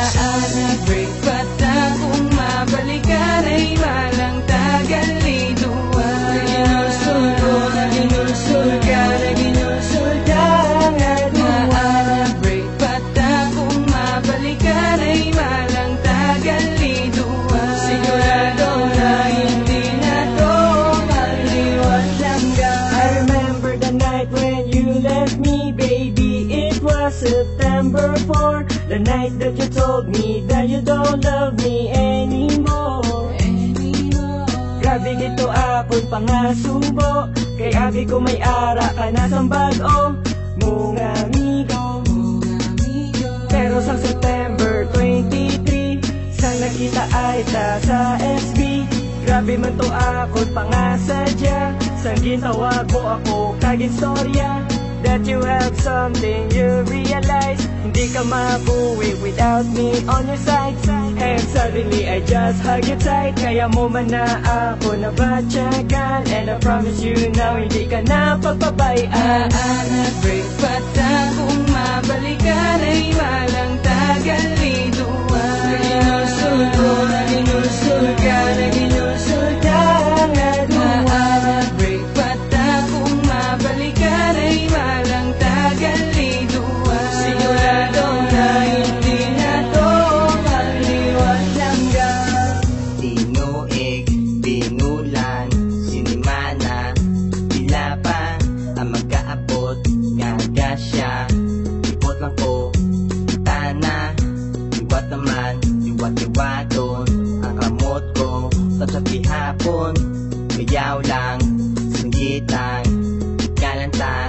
Maana break bata kung mabalikan ay walang tagal-liduan. Ginulsul ko na ginulsul ka na ginulsul tangan mo. Maana break bata kung mabalikan ay walang tagal-liduan. Sigurado na hindi na to maliwat langgan. I remember the night when you left me, baby. It was September 4, the night that you told me that you don't love me anymore. Grabe gito akong pangasubo, kay abi ko may ara ka na sang bago mong amigo. Pero sa September 23, sang nakita ay ta sa SB. Grabe man to akong pangasadya, sang gintawag mo ako kaging storya. That you have something you realize, hindi ka mabuwi without me on your side. And suddenly I just hug you tight, kaya mo man na ako nabatyagan. And I promise you now, hindi ka na pagbabayaan. Maana break bata kung mabalikan ay walang tagal-liduan. Ginulsul ko na ginulsul ka na ginulsul tangan mo. Maana break bata kung mabalikan ay walang tagal-liduan. Sigurado na hindi na to maliwat langgan. Tinuig, tinulan, sinimana, pila pa ang magkaabot, nga siya. Ipot lang ko, tana, iwat naman, iwat-iwaton, ang kamot ko, tapos hapon, kayaw lang, singgit lang, galanta,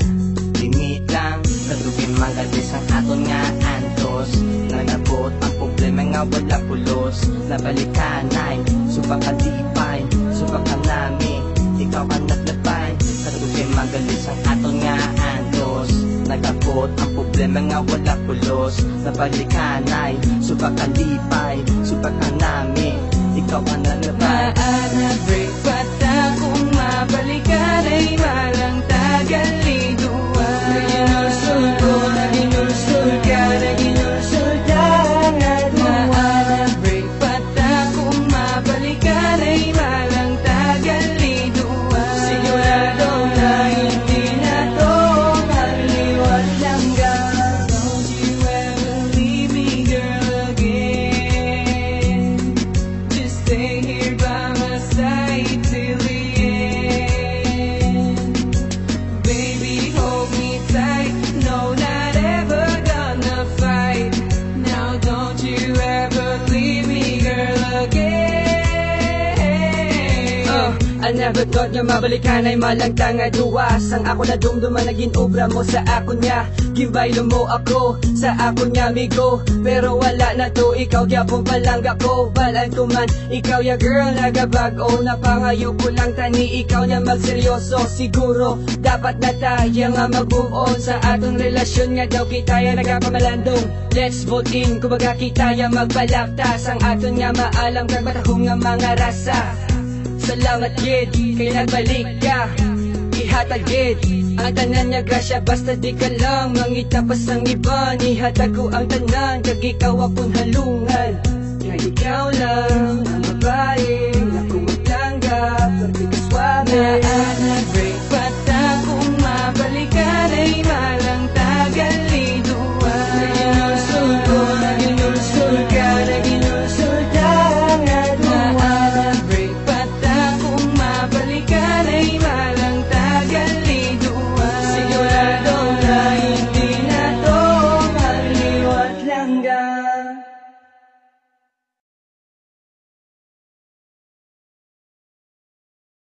limit lang, nadugin magalis ang aton nga antos, nagabot ang problema nga wala pulos, nabalikanay, subang kalipay, subang kanami, ikaw ka naglabay, nadugin magalis ang aton nga antos, nagabot ang problema nga wala pulos, nabalikanay, subang kalipay, subang kanami, ikaw ka naglabay. Maana break bata kung mabalikan ay walang tagal-liduan. Ginulsul ko na ginulsul ka na ginulsul tangan mo. Maana break bata kung mabalikan ay walang tagal-liduan. Sigurado na hindi na to maliwat langgan. Don't you ever leave me, girl, again. Just stay here by my side till the end. Baby, hold me tight. No, not ever gonna fight. Now don't you ever leave me, girl, again. I never thought nga mabalikan ay malangtang nga duwas. Ang ako na dumduman naging obra mo sa ako niya. Gimbaylo mo ako sa ako niya amigo. Pero wala na to, ikaw gyapon palangga ko. Balan ko man, ikaw ya girl nagabago. Napangayo ko lang tani, ikaw niya magseryoso. Siguro dapat na tayo nga mag-move on sa atong relasyon nga daw kita ya nagapamalandong. Let's vote in, kumbaga kita ya magbalaktas. Ang aton nga maalam kang batahong nga mga rasa. Salamat yet, kay nagbalik ka. Ihatag yet, ang tanan niya grasya. Basta di ka lang mangita pa sang iba. Ihatag ko ang tanan, kag ikaw akong halungan. Kaya ikaw lang ang babae na kung magtanggap, pagkikaswami.